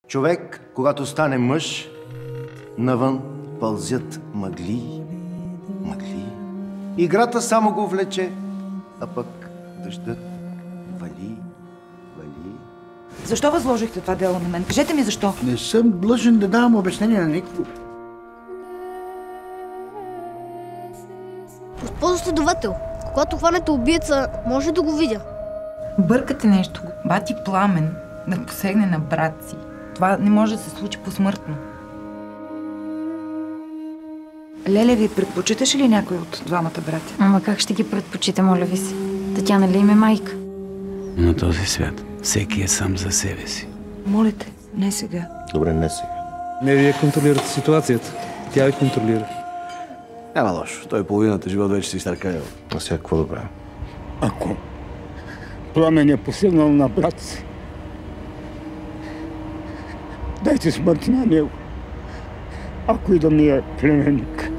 Човек, когато стане мъж, навън пълзят мъгли. Играта само го влече, а пък дъждът вали. Защо възложихте това дело на мен? Кажете ми защо. Не съм длъжен да давам обяснение на никого. Госпожо следовател, когато хванете убиеца, може да го видя. Бъркате нещо. Бати Пламен да посегне на брат си. Това не може да се случи посмъртно. Леля, ви предпочиташе ли някой от двамата братя? Ама как ще ги предпочита, моля ви се? Татяна ли им е майка? На този свят всеки е сам за себе си. Моля те, не сега. Добре, не сега. Не, вие контролирате ситуацията. Тя ви контролира. Няма лошо. Той половината живот вече си изтъркалял. А сега какво да правим? Ако Пламен е посегнал на брат си, дайте смърт на него, ако и да ми е племенник.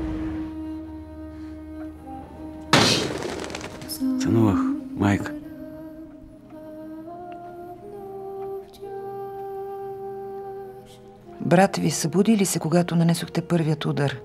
Сънувах, майка. Брат ви събуди ли се, когато нанесохте първият удар?